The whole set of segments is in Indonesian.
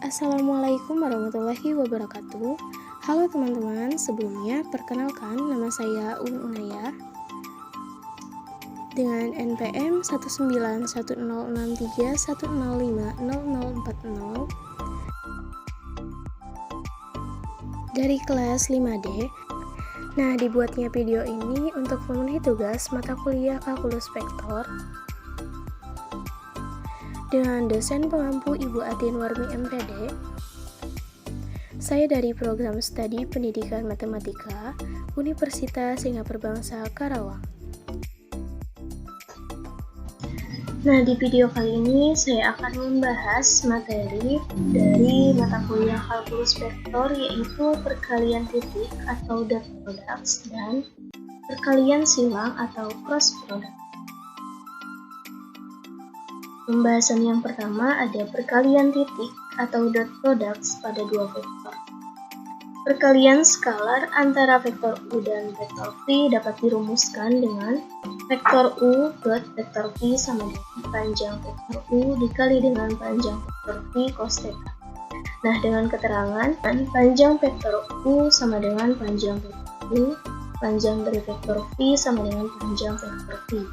Assalamualaikum warahmatullahi wabarakatuh. Halo teman-teman, sebelumnya perkenalkan nama saya Unaya dengan NPM 1910631050040 dari kelas 5D. Nah, dibuatnya video ini untuk memenuhi tugas mata kuliah kalkulus vektor dengan dosen pengampu Ibu Atin Warmi MPD. Saya dari program studi Pendidikan Matematika Universitas Singapura Bangsa Karawang. Nah, di video kali ini saya akan membahas materi dari mata kuliah kalkulus vektor, yaitu perkalian titik atau dot products dan perkalian silang atau cross product. Pembahasan yang pertama ada perkalian titik atau dot products pada dua vektor. Perkalian skalar antara vektor U dan vektor V dapat dirumuskan dengan vektor U dot vektor V sama dengan panjang vektor U dikali dengan panjang vektor V cos theta. Nah, dengan keterangan panjang vektor U sama dengan panjang vektor U, panjang dari vektor V sama dengan panjang vektor V.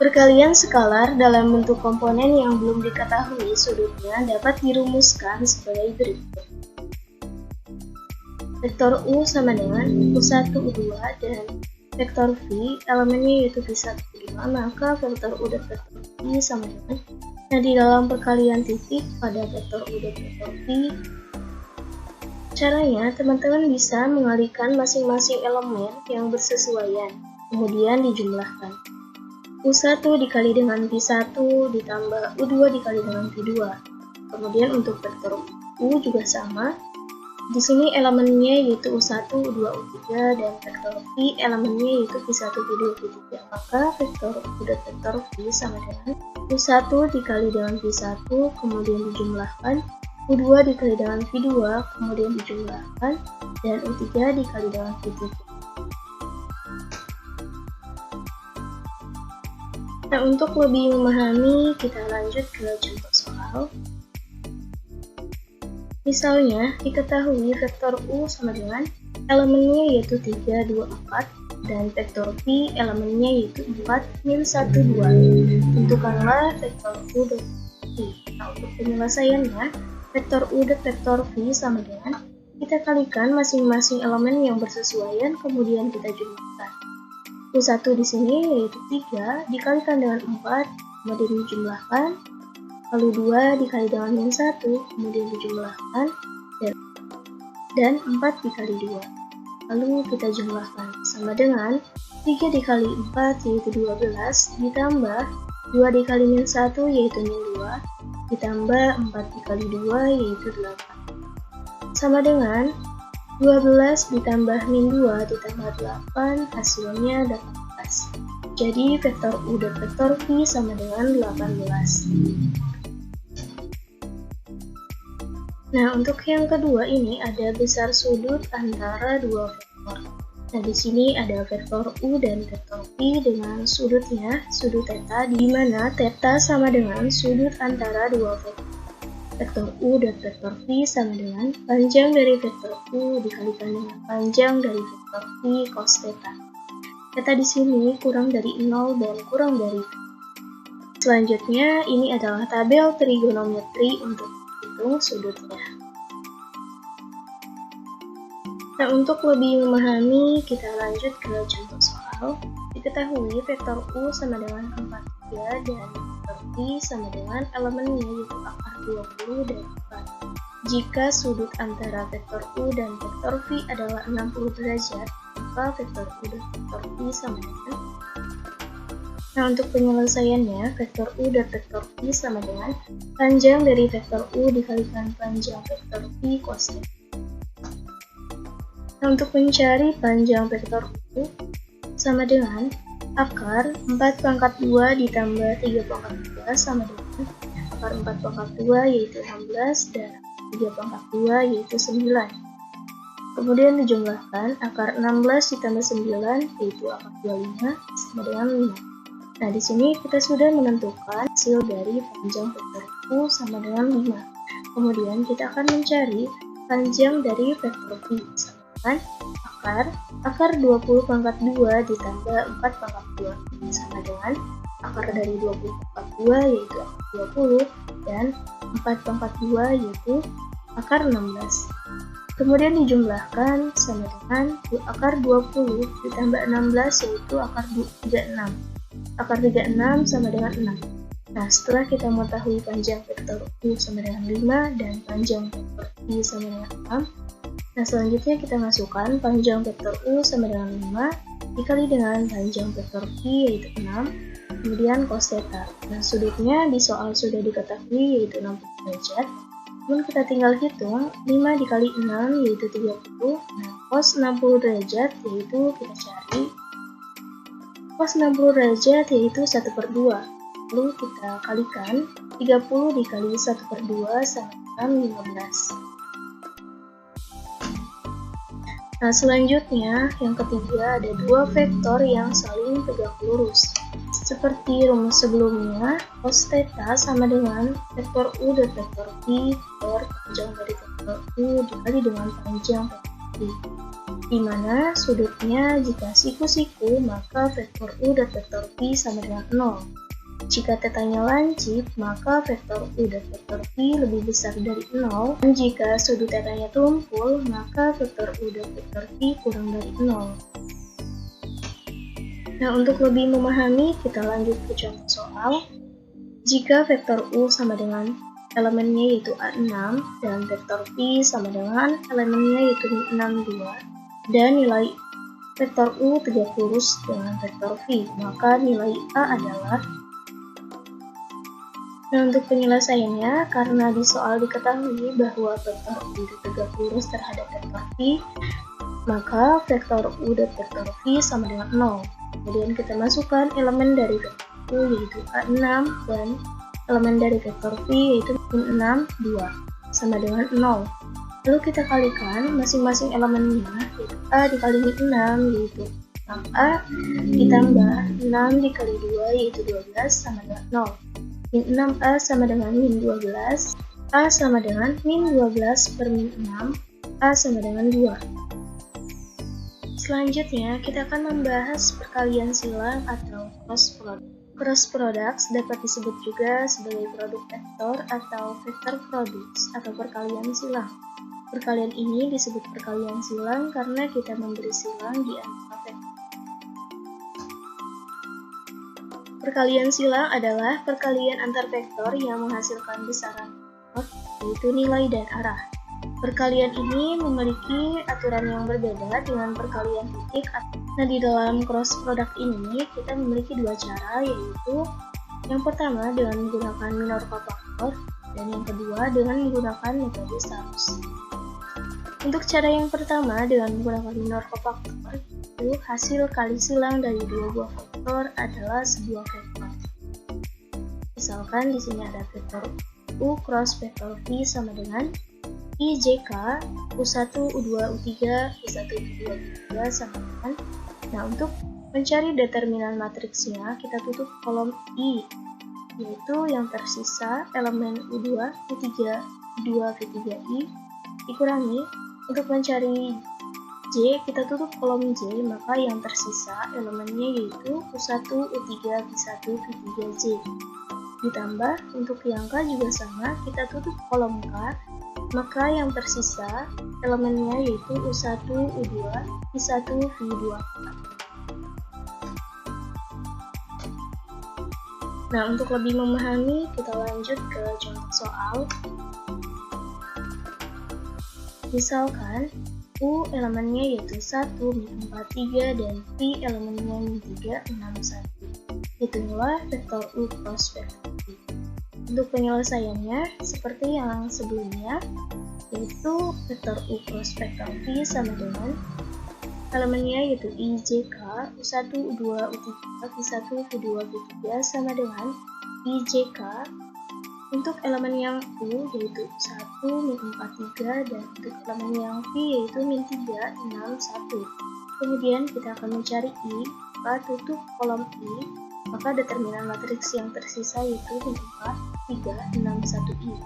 Perkalian skalar dalam bentuk komponen yang belum diketahui sudutnya dapat dirumuskan sebagai berikut. Vektor U sama dengan U1, U2, dan vektor V elemennya yaitu V1, V2, maka vektor U dan vektor V sama dengan. Nah, di dalam perkalian titik pada vektor U dan vektor V, caranya teman-teman bisa mengalihkan masing-masing elemen yang bersesuaian, kemudian dijumlahkan. U1 dikali dengan V1 ditambah U2 dikali dengan V2. Kemudian untuk vektor U juga sama. Di sini elemennya yaitu U1, U2, U3, dan vektor V elemennya yaitu V1, V2, V3. Maka vektor U dan vektor V sama dengan U1 dikali dengan V1, kemudian dijumlahkan. U2 dikali dengan V2, kemudian dijumlahkan. Dan U3 dikali dengan V3. Nah, untuk lebih memahami, kita lanjut ke contoh soal. Misalnya, diketahui vektor U sama dengan elemennya yaitu 3, 2, 4, dan vektor V elemennya yaitu 4, min 1, 2. Tentukanlah vektor U dan V. Nah, untuk penyelesaiannya, vektor U dan vektor V sama dengan, kita kalikan masing-masing elemen yang bersesuaian, kemudian kita jumlahkan. U1 di sini yaitu 3 dikalikan dengan 4, kemudian dijumlahkan. Lalu 2 dikali dengan min 1, kemudian dijumlahkan. Dan 4 dikali 2. Lalu kita jumlahkan. Sama dengan 3 dikali 4 yaitu 12, ditambah 2 dikali min 1 yaitu min 2, ditambah 4 dikali 2 yaitu 8. Sama dengan 12 ditambah min 2 ditambah 8, hasilnya 18. Jadi vektor U dan vektor V sama dengan 18. Nah, untuk yang kedua ini ada besar sudut antara dua vektor. Nah, di sini ada vektor U dan vektor V dengan sudutnya, sudut theta, di mana theta sama dengan sudut antara dua vektor. Vektor U dan vektor V sama dengan panjang dari vektor U dikalikan dengan panjang dari vektor V cos theta. Theta di sini kurang dari 0 dan kurang dari V. Selanjutnya, ini adalah tabel trigonometri untuk menghitung sudutnya. Nah, untuk lebih memahami, kita lanjut ke contoh soal. Diketahui vektor U sama dengan 43 dan vektor V sama dengan elemennya yaitu akar 20 dan 4. Jika sudut antara vektor U dan vektor V adalah 60 derajat, maka vektor U dan vektor V sama dengan. Nah, untuk penyelesaiannya, vektor U dan vektor V sama dengan panjang dari vektor U dikalikan panjang vektor V cos theta. Nah, untuk mencari panjang vektor U sama dengan akar 4 pangkat 2 ditambah 3 pangkat 2 sama dengan akar 4 pangkat 2 yaitu 16 dan 3 pangkat 2 yaitu 9. Kemudian dijumlahkan akar 16 ditambah 9 yaitu akar 25 sama dengan 5. Nah, di sini kita sudah menentukan hasil dari panjang vektor U sama dengan 5. Kemudian kita akan mencari panjang dari vektor V sama dengan akar 20 pangkat 2 ditambah 4 pangkat 2 sama dengan akar dari 20 pangkat 2 yaitu akar 20 dan 4 pangkat 2 yaitu akar 16. Kemudian dijumlahkan sama dengan akar 20 ditambah 16 yaitu akar 36. Akar 36 sama dengan 6. Nah, setelah kita mengetahui panjang vektor U sama dengan 5 dan panjang vektor V sama dengan 6, nah selanjutnya kita masukkan panjang vektor U sama dengan 5 dikali dengan panjang vektor V yaitu 6, kemudian cos theta. Nah, sudutnya di soal sudah diketahui yaitu 60 derajat. Namun kita tinggal hitung 5 dikali 6 yaitu 30. Nah, cos 60 derajat yaitu kita cari cos 60 derajat yaitu 1/2. Lalu kita kalikan 30 dikali 1/2 sama dengan 15. Nah, selanjutnya yang ketiga ada dua vektor yang saling tegak lurus. Seperti rumus sebelumnya, cos theta sama dengan vektor U dan vektor V per panjang dari vektor U dikali dengan panjang vektor V. Di mana sudutnya jika siku-siku maka vektor U dan vektor V sama dengan 0. Jika tetanya lancip, maka vektor U dan vektor V lebih besar dari 0. Dan jika sudut tetanya tumpul, maka vektor U dan vektor V kurang dari 0. Nah, untuk lebih memahami, kita lanjut ke contoh soal. Jika vektor U sama dengan elemennya yaitu A6, dan vektor V sama dengan elemennya yaitu 62, dan nilai vektor U tegak lurus dengan vektor V, maka nilai A adalah. Nah, untuk penyelesaiannya, karena di soal diketahui bahwa vektor U tegak lurus terhadap vektor V, maka vektor U dan vektor V sama dengan 0. Kemudian kita masukkan elemen dari vektor U yaitu A6 dan elemen dari vektor V yaitu 6, 2 sama dengan 0. Lalu kita kalikan masing-masing elemennya, yaitu A dikali 6 yaitu 6A ditambah 6 dikali 2 yaitu 12 sama dengan 0. Min 6A sama dengan min 12, A sama dengan min 12 per min 6, A sama dengan 2. Selanjutnya, kita akan membahas perkalian silang atau cross product. Cross products dapat disebut juga sebagai produk vektor atau vektor produks atau perkalian silang. Perkalian ini disebut perkalian silang karena kita memberi silang di antara vektor. Perkalian silang adalah perkalian antar vektor yang menghasilkan besaran vektor, yaitu nilai dan arah. Perkalian ini memiliki aturan yang berbeda dengan perkalian titik. Nah, di dalam cross product ini kita memiliki dua cara, yaitu yang pertama dengan menggunakan minor cofactor dan yang kedua dengan menggunakan metode Starus. Untuk cara yang pertama dengan menggunakan minor cofactor, itu hasil kali silang dari dua buah vektor adalah sebuah vektor. Misalkan di sini ada vektor U cross vektor V sama dengan IJK U1, U2, U3, U1, U2, U3 sama dengan. Nah, untuk mencari determinan matriksnya, kita tutup kolom I, yaitu yang tersisa elemen U2, U3, U2, U3I, dikurangi. Untuk mencari J, kita tutup kolom J, maka yang tersisa elemennya yaitu U1, U3, V1, V3J. Ditambah, untuk yang K juga sama, kita tutup kolom K, maka yang tersisa elemennya yaitu U1, U2, V1, V2K. Nah, untuk lebih memahami, kita lanjut ke contoh soal. Misalkan, U elemennya yaitu 1, min 4, 3, dan V elemennya min 3, 6, 1. Hitunglah vektor U cross vektor V. Untuk penyelesaiannya, seperti yang sebelumnya, yaitu vektor U cross vektor V sama dengan elemennya yaitu IJK, U1, U2, U3, V1, V2, V3 sama dengan IJK. Untuk elemen yang U yaitu 1, min 4, 3, dan untuk elemen yang V yaitu min 3, 6, 1. Kemudian kita akan mencari I, maka tutup kolom I, maka determinan matriks yang tersisa yaitu min 4, 3, 6, 1 I.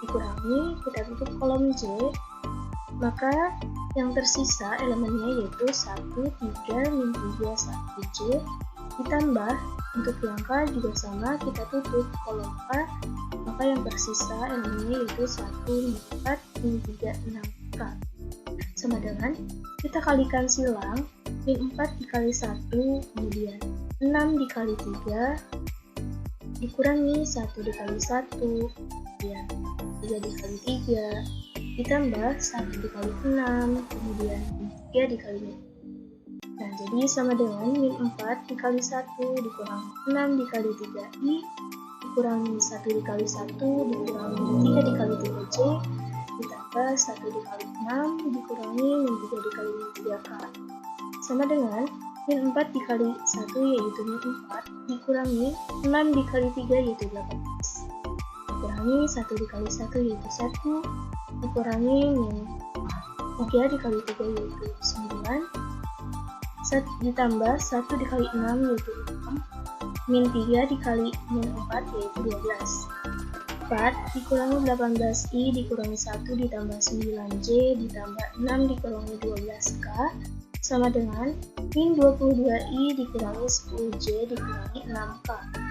dikurangi, kita tutup kolom J, maka yang tersisa elemennya yaitu 1, 3, min 3, 1, J, ditambah untuk yang K juga sama, kita tutup kolom K, maka yang tersisa elemennya yaitu 1, min 4, min 3, 6, K. Sama dengan, kita kalikan silang, min 4 dikali 1, kemudian 6 dikali 3, dikurangi 1 dikali 1, kemudian 3 dikali 3, ditambah 1 dikali 6, kemudian 3 dikali 6. Nah, jadi sama dengan min 4 dikali 1 dikurangi 6 dikali 3i, dikurangi 1 dikali 1, dikurangi 3 dikali 3j, ditambah 1 dikali 6, dikurangi min 3 dikali min 3k. Sama dengan min 4 dikali 1 yaitu min 4, dikurangi 6 dikali 3 yaitu 18. Dikurangi 1 dikali 1 yaitu 1, dikurangi min 3 dikali 3 yaitu 9, ditambah 1 dikali 6 yaitu 6, min 3 dikali min 4 yaitu 12. 4 dikurangi 18i dikurangi 1 ditambah 9j ditambah 6 dikurangi 12k sama dengan min 22i dikurangi 10j dikurangi 6k.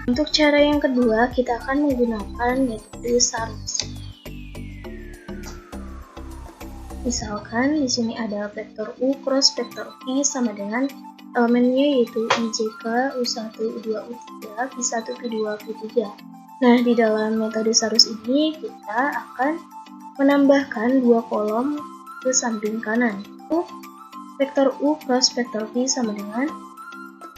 Untuk cara yang kedua, kita akan menggunakan metode Sarus. Misalkan di sini ada vektor U cross vektor V sama dengan elemennya yaitu IJK, U1, U2, U3, V1, V2, V3. Nah, di dalam metode Sarus ini kita akan menambahkan dua kolom ke samping kanan. Vektor U cross vektor V sama dengan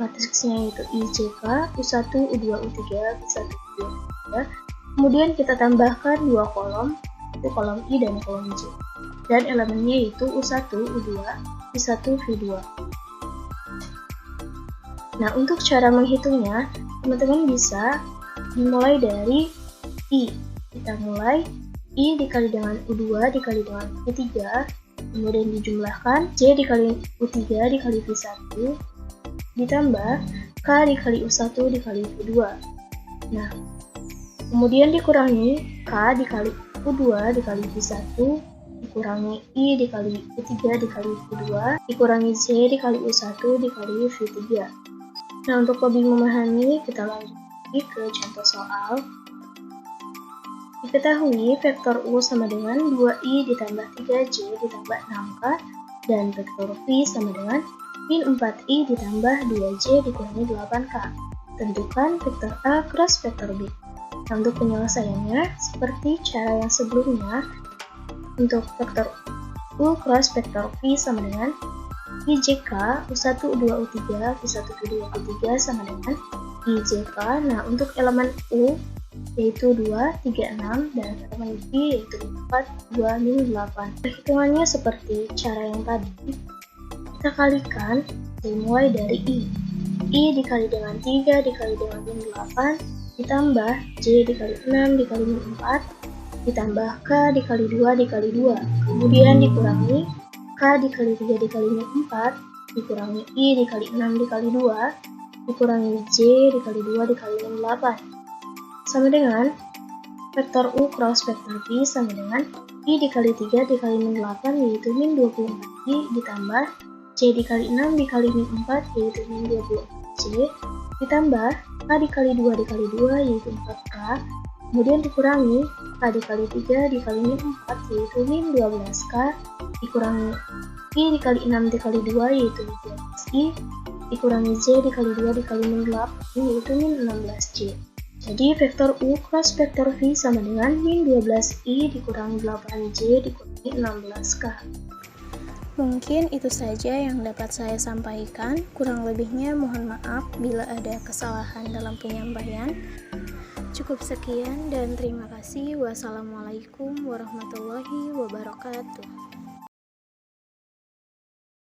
matriksnya yaitu IJK, U1, U2, U3, V1, V2, U3. Kemudian kita tambahkan dua kolom, itu kolom I dan kolom J. Dan elemennya yaitu U1, U2, V1, V2. Nah, untuk cara menghitungnya, teman-teman bisa dimulai dari I. Kita mulai I dikali dengan U2 dikali dengan V3, kemudian dijumlahkan J dikali U3 dikali V1, ditambah K dikali U1 dikali V2. Nah, kemudian dikurangi K dikali U2 dikali V1, dikurangi I dikali U3 dikali V2, dikurangi J dikali U1 dikali V3. Nah, untuk lebih memahami, kita lanjut ke contoh soal. Diketahui vektor U sama dengan 2i ditambah 3j ditambah 6k dan vektor V sama dengan min 4i ditambah 2j dikurangi 8k. Tentukan vektor A cross vektor B. Nah, untuk penyelesaiannya, seperti cara yang sebelumnya, untuk vektor U cross vektor V sama dengan IJK, U1, U2, U3, V1, V2, V3 sama dengan IJK. Nah, untuk elemen U yaitu 2, 3, 6 dan elemen V yaitu 4, 2, min 8. Perhitungannya seperti cara yang tadi. Kita kalikan dimulai dari I. I dikali dengan 3 dikali dengan min 8 ditambah J dikali 6 dikali min 4 ditambah K dikali 2 dikali 2. Kemudian dikurangi K dikali 3 dikali min 4 dikurangi I dikali 6 dikali 2 dikurangi J dikali 2 dikali min 8 sama dengan vektor U cross vektor V sama dengan I dikali 3 dikali min 8 yaitu min 24I ditambah J dikali 6 dikali min 4 yaitu min 24J ditambah K dikali 2 dikali 2 yaitu 4K, kemudian dikurangi K dikali 3 dikali min 4 yaitu min 12K dikurangi I dikali 6 dikali 2 yaitu 12I dikurangi J dikali 2 dikali min 8 yaitu min 16J. Jadi vektor U cross vektor V sama dengan min 12I dikurangi 8J dikurangi 16K. Mungkin itu saja yang dapat saya sampaikan. Kurang lebihnya mohon maaf bila ada kesalahan dalam penyampaian. Cukup sekian dan terima kasih. Wassalamualaikum warahmatullahi wabarakatuh.